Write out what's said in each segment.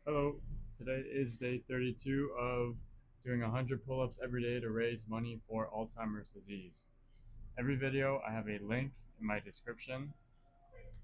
Hello, today is day 32 of doing 100 pull-ups every day to raise money for Alzheimer's disease. Every video I have a link in my description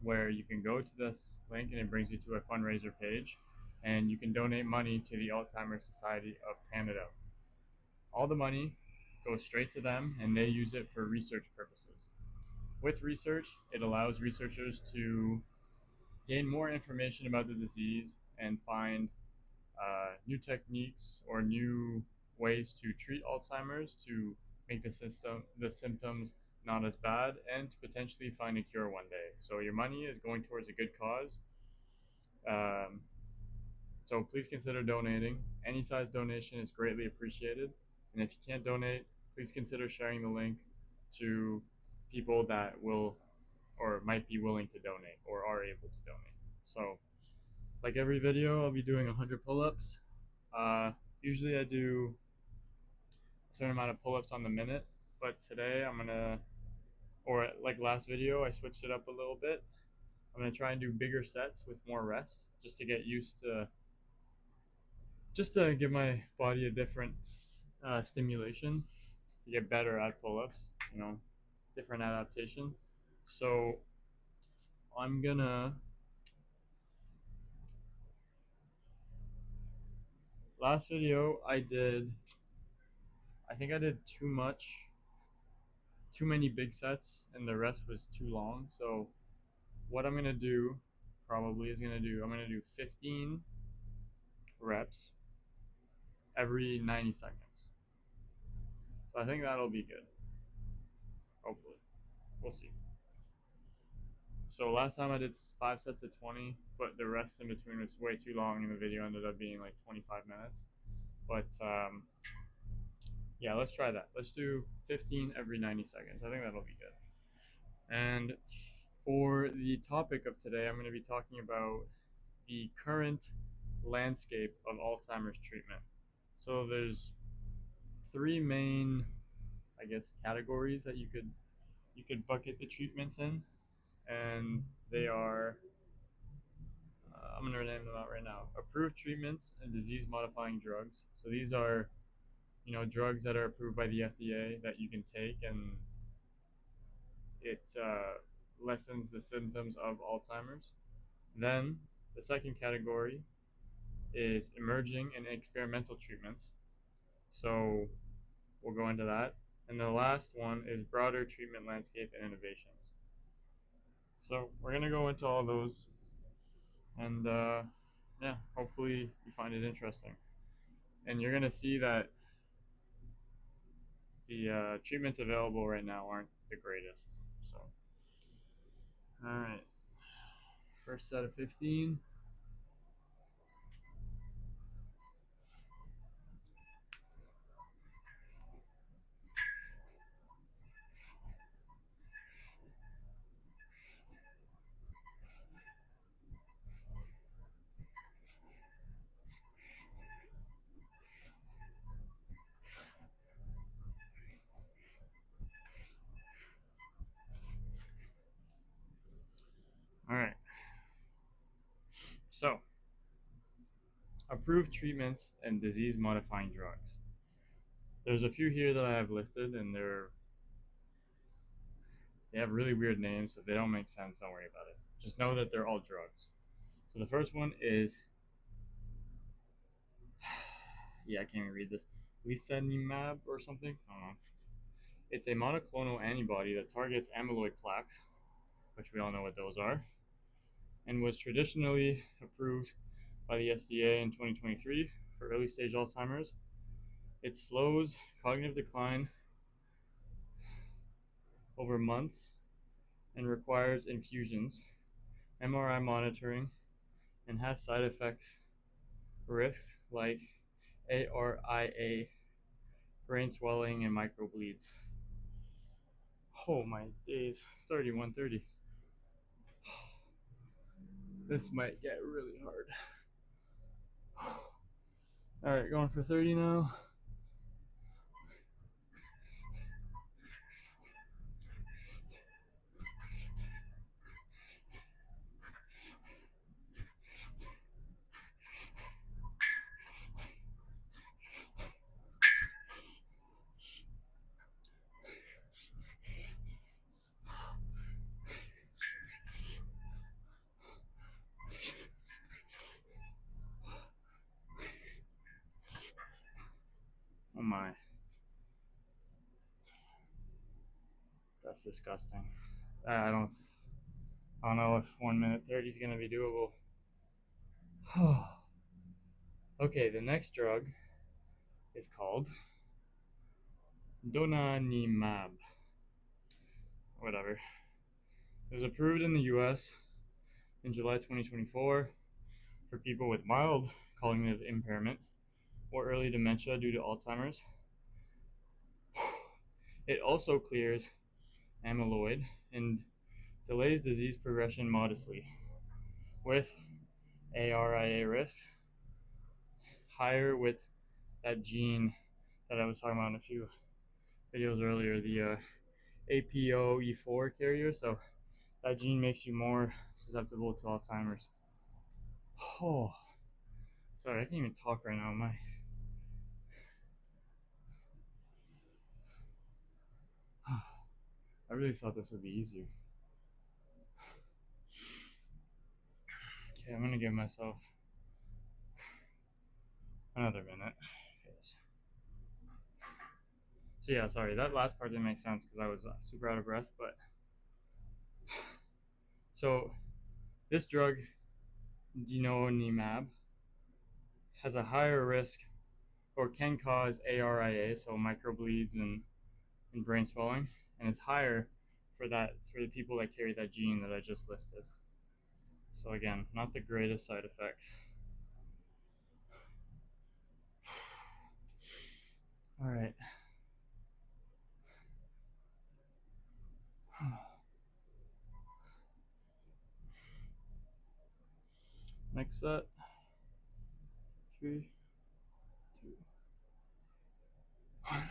where you can go to this link and it brings you to a fundraiser page and you can donate money to the Alzheimer's Society of Canada. All the money goes straight to them and they use it for research purposes. With research, it allows researchers to gain more information about the disease and find new techniques or new ways to treat Alzheimer's to make the symptoms not as bad and to potentially find a cure one day. So your money is going towards a good cause. Um, so please consider donating. Any size donation is greatly appreciated. And if you can't donate, please consider sharing the link to people that will or might be willing to donate or are able to donate. So, like every video, I'll be doing 100 pull-ups. Uh, Usually I do a certain amount of pull-ups on the minute, but today I'm gonna, or like last video, I switched it up a little bit. I'm gonna try and do bigger sets with more rest, just to get used to, just to give my body a different stimulation, to get better at pull-ups, different adaptation. So I'm gonna, last video I think I did too many big sets, and the rest was too long. So what I'm gonna do probably is I'm gonna do 15 reps every 90 seconds. So I think that'll be good. Hopefully, we'll see. So last time I did 5 sets of 20, but the rest in between was way too long, and the video ended up being like 25 minutes. But yeah, let's try that. Let's do 15 every 90 seconds. I think that'll be good. And for the topic of today, I'm going to be talking about the current landscape of Alzheimer's treatment. So there's three main, I guess, categories that you could bucket the treatments in, and they are I'm going to name them out right now: approved treatments and disease-modifying drugs. So these are drugs that are approved by the FDA that you can take, and it lessens the symptoms of Alzheimer's. Then the second category is emerging and experimental treatments. So we'll go into that. And the last one is broader treatment landscape and innovations. So we're going to go into all those, and yeah, hopefully you find it interesting. And you're going to see that the treatments available right now aren't the greatest. So, all right, first set of 15. All right, so approved treatments and disease modifying drugs. There's a few here that I have listed, and they have really weird names. So if they don't make sense, don't worry about it. Just know that they're all drugs. So the first one is, yeah, I can't even read this, lecanemab or something. I don't know. It's a monoclonal antibody that targets amyloid plaques, which we all know what those are, and was traditionally approved by the FDA in 2023 for early stage Alzheimer's. It slows cognitive decline over months and requires infusions, MRI monitoring, and has side effects risks like ARIA, brain swelling, and microbleeds. Oh my days, it's already 1:30. This might get really hard. Alright, going for 30 now. that's disgusting. I don't know if 1 minute 30 is gonna be doable. Okay, the next drug is called Donanemab. Whatever. It was approved in the U.S. in July 2024 for people with mild cognitive impairment or early dementia due to Alzheimer's. It also clears amyloid and delays disease progression modestly, with ARIA risk higher with that gene that I was talking about in a few videos earlier, the APOE4 carrier. So that gene makes you more susceptible to Alzheimer's. Oh, sorry, I can't even talk right now. I really thought this would be easier. Okay, I'm gonna give myself another minute. So yeah, sorry, that last part didn't make sense because I was super out of breath. But so this drug, Donanemab, has a higher risk or can cause ARIA, so microbleeds and brain swelling, and is higher for the people that carry that gene that I just listed. So again, not the greatest side effects. All right. Next set. 3, 2, 1.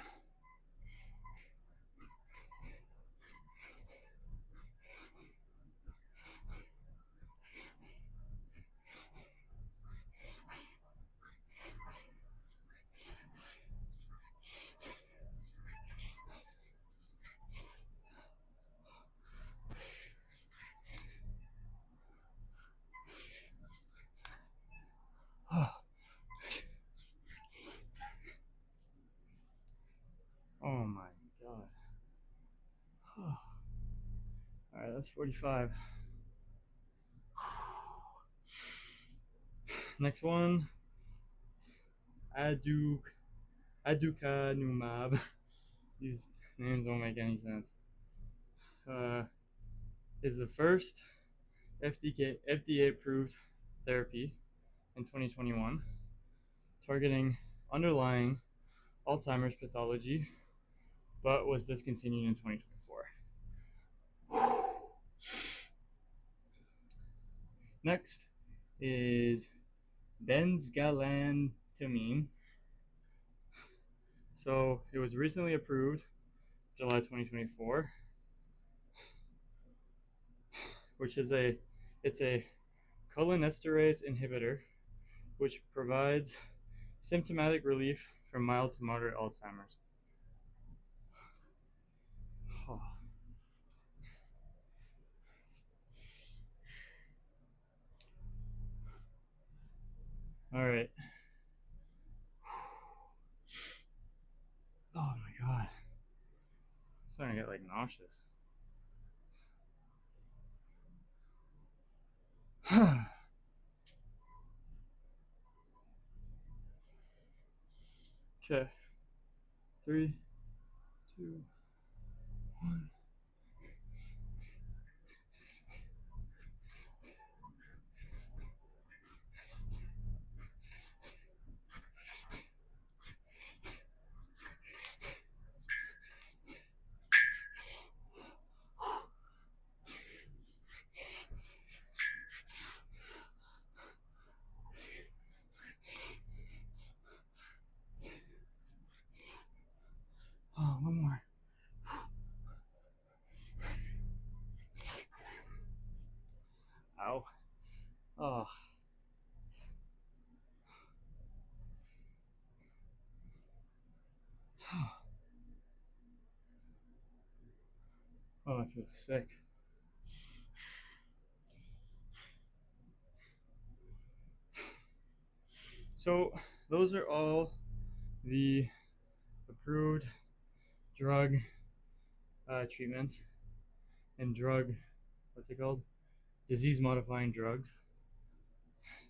Oh my god. All right, that's 45. Next one, aducanumab. These names don't make any sense. Is the first FDA approved therapy in 2021 targeting underlying Alzheimer's pathology, but was discontinued in 2024. Next is benzgalantamine. So it was recently approved July 2024, which is it's a cholinesterase inhibitor, which provides symptomatic relief from mild to moderate Alzheimer's. Oh. All right. Oh my god. I'm starting to get like nauseous. Okay. 3, 2, 1. Oh, one more. Ow. Oh. Oh, I feel sick. So, those are all the approved drug treatments. and what's it called? Disease modifying drugs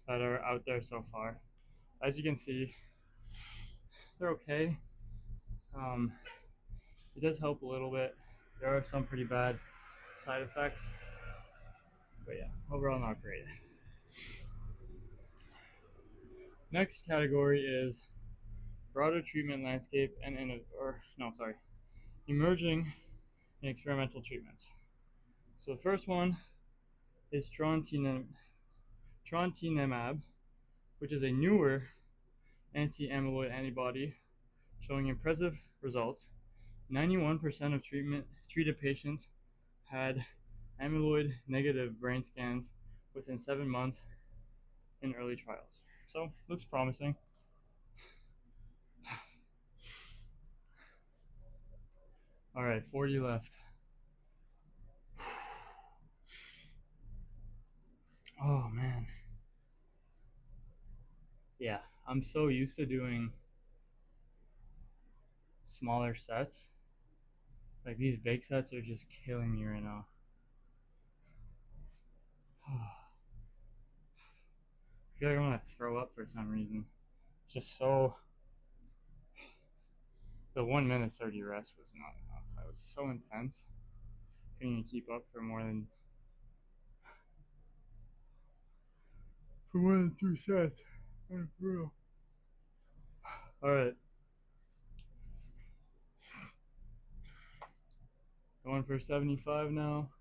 that are out there so far. As you can see, they're okay. Um, it does help a little bit. There are some pretty bad side effects, but yeah, overall not great. Next category is broader treatment landscape and emerging and experimental treatments. So the first one is trontinemab, which is a newer anti-amyloid antibody showing impressive results. 91% of treated patients had amyloid negative brain scans within 7 months in early trials. So looks promising. All right, 40 left. Oh man. Yeah, I'm so used to doing smaller sets. Like these big sets are just killing me right now. I feel like I want to throw up for some reason. Just so the 1 minute 30 rest was not enough. That was so intense. Couldn't even keep up for more than 2 sets. Brutal. All right, going for 75 now.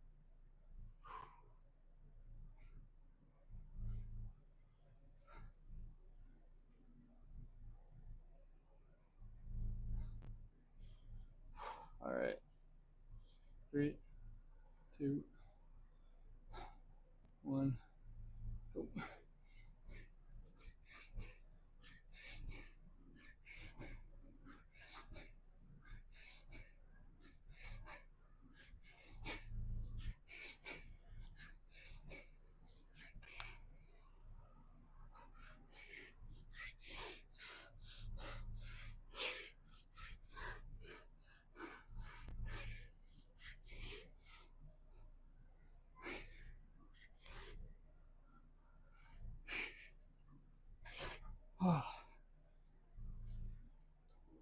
All right, 3, 2, 1, go.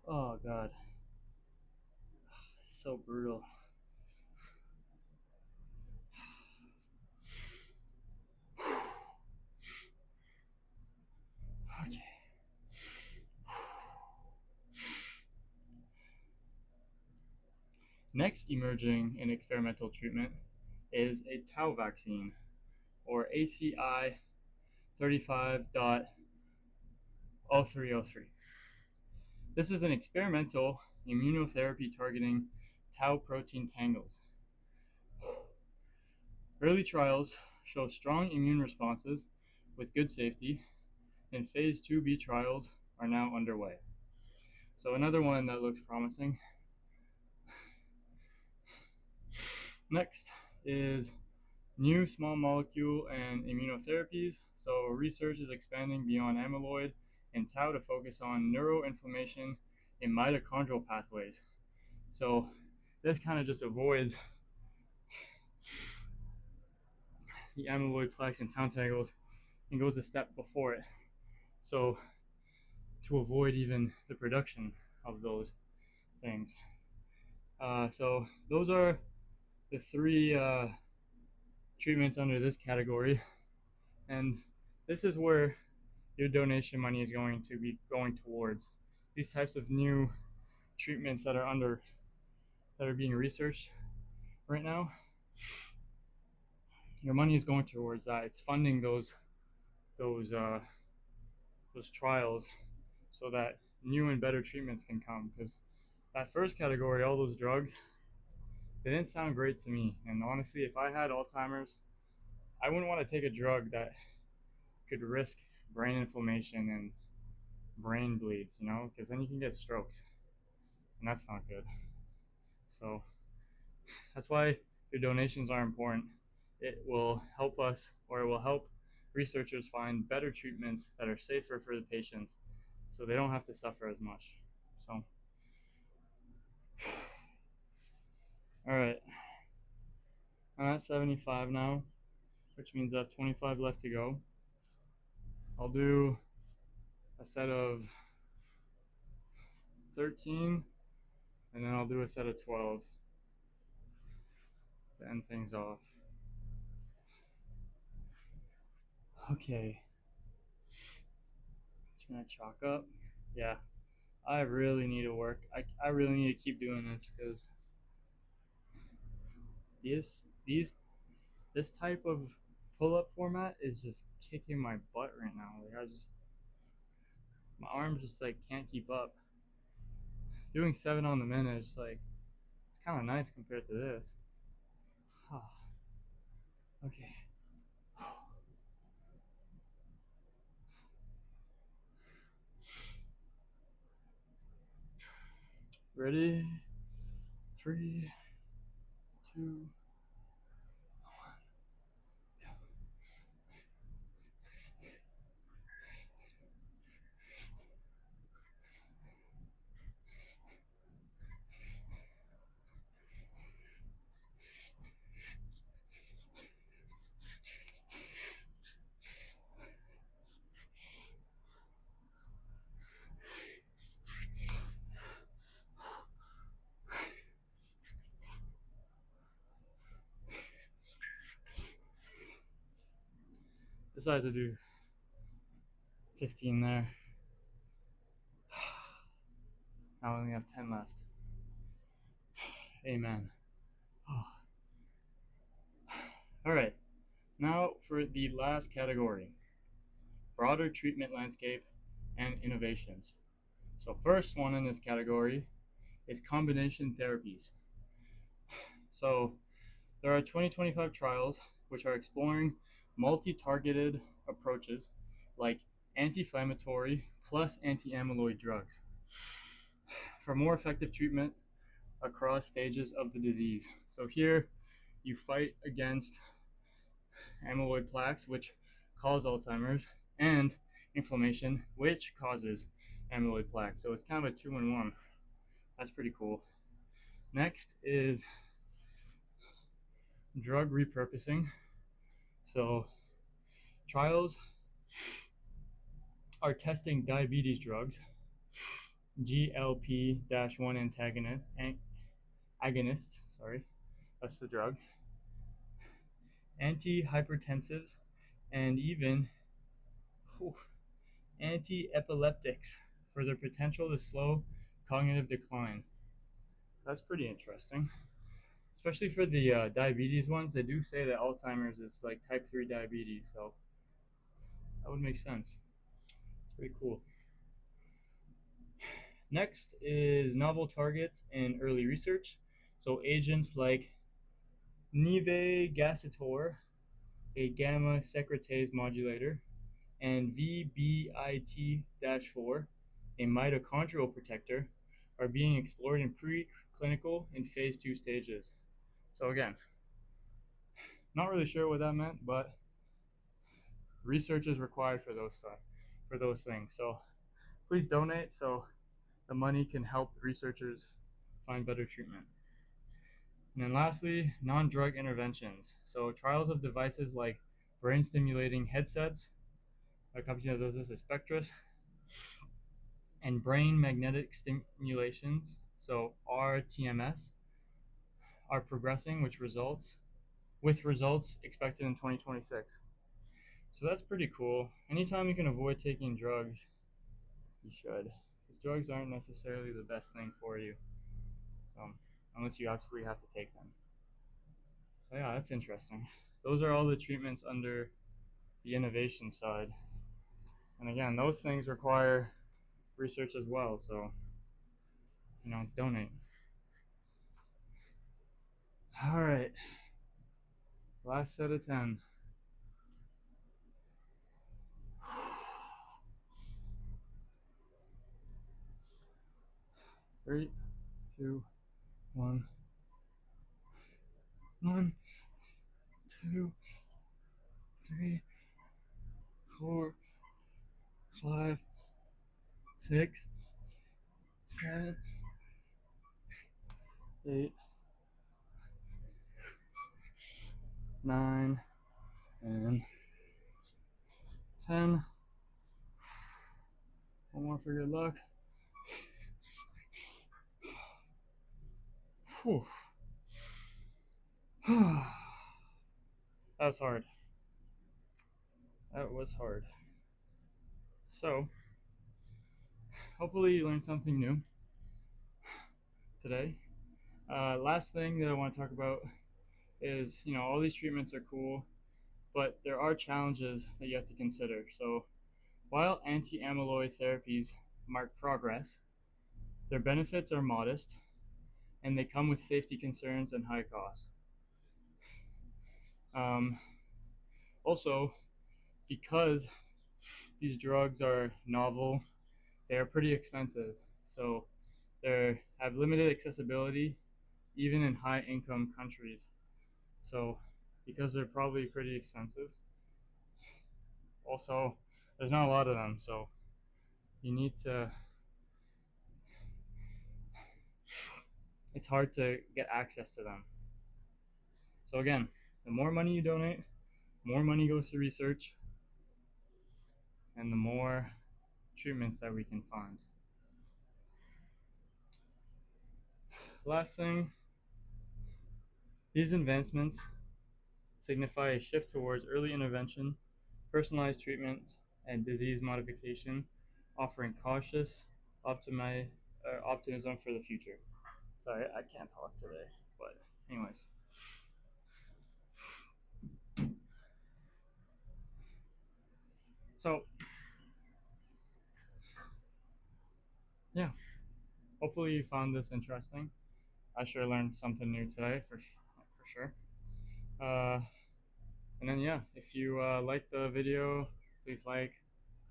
Oh god, so brutal. Okay. Next emerging in experimental treatment is a tau vaccine, or ACI 35.0303. This is an experimental immunotherapy targeting tau protein tangles. Early trials show strong immune responses with good safety, and phase 2b trials are now underway. So another one that looks promising. Next is new small molecule and immunotherapies. So research is expanding beyond amyloid and tau to focus on neuroinflammation in mitochondrial pathways. So this kind of just avoids the amyloid plaques and tau tangles and goes a step before it. So to avoid even the production of those things. So those are the three treatments under this category, and this is where your donation money is going to be going towards. These types of new treatments that are being researched right now. Your money is going towards that. It's funding those trials so that new and better treatments can come. Because that first category, all those drugs, they didn't sound great to me. And honestly, if I had Alzheimer's, I wouldn't want to take a drug that could risk brain inflammation and brain bleeds, because then you can get strokes, and that's not good. So that's why your donations are important. It will help us, or it will help researchers find better treatments that are safer for the patients so they don't have to suffer as much. So, all right. I'm at 75 now, which means I have 25 left to go. I'll do a set of 13, and then I'll do a set of 12 to end things off. Okay, just gonna chalk up. Yeah, I really need to work. I really need to keep doing this because these this type of pull-up format is just kicking my butt right now. Like my arms just like can't keep up. Doing 7 on the minute is like it's kind of nice compared to this. Okay. Ready? 3, 2. Decided to do 15 there. Now I only have 10 left. Amen. Alright, now for the last category, broader treatment landscape and innovations. So first one in this category is combination therapies. So there are 2025 trials which are exploring multi-targeted approaches like anti-inflammatory plus anti-amyloid drugs for more effective treatment across stages of the disease. So here you fight against amyloid plaques, which cause Alzheimer's, and inflammation, which causes amyloid plaque. So it's kind of a 2-in-1. That's pretty cool. Next is drug repurposing. So trials are testing diabetes drugs, GLP-1 agonists, that's the drug, antihypertensives, and even anti-epileptics for their potential to slow cognitive decline. That's pretty interesting, especially for the diabetes ones. They do say that Alzheimer's is like type 3 diabetes, so that would make sense. It's pretty cool. Next is novel targets in early research. So agents like nivegacitor, a gamma secretase modulator, and VBIT-4, a mitochondrial protector, are being explored in preclinical and phase 2 stages. So again, not really sure what that meant, but research is required for those things. So please donate so the money can help researchers find better treatment. And then lastly, non-drug interventions. So trials of devices like brain stimulating headsets, a company that does this is Spectris, and brain magnetic stimulations, so RTMS, are progressing, with results expected in 2026. So that's pretty cool. Anytime you can avoid taking drugs, you should, because drugs aren't necessarily the best thing for you, so unless you absolutely have to take them. So yeah, that's interesting. Those are all the treatments under the innovation side. And again, those things require research as well, so donate. All right, last set of 10. 3, 2, 1. 1, 2, 3, 4, 5, 6, 7, 8, 9, and 10. One more for good luck. Whew. That was hard. That was hard. So, hopefully you learned something new today. Last thing that I want to talk about is, all these treatments are cool, but there are challenges that you have to consider. So, while anti-amyloid therapies mark progress, their benefits are modest, and they come with safety concerns and high costs. Um, Also, because these drugs are novel, they are pretty expensive. So they have limited accessibility, even in high-income countries. So because they're probably pretty expensive, also there's not a lot of them. So you need to. It's hard to get access to them. So again, the more money you donate, more money goes to research, and the more treatments that we can find. Last thing, these advancements signify a shift towards early intervention, personalized treatment, and disease modification, offering cautious optimism for the future. Sorry, I can't talk today, but anyways. So, yeah, hopefully you found this interesting. I sure learned something new today for sure. Uh, and then yeah, if you like the video, please like,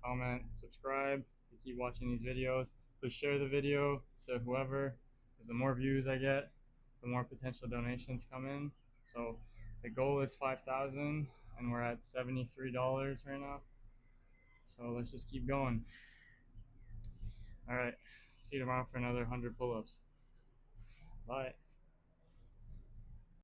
comment, subscribe to keep watching these videos. Please share the video to whoever, because the more views I get, the more potential donations come in. So the goal is 5,000, and we're at $73 right now. So let's just keep going. All right, see you tomorrow for another 100 pull-ups. Bye.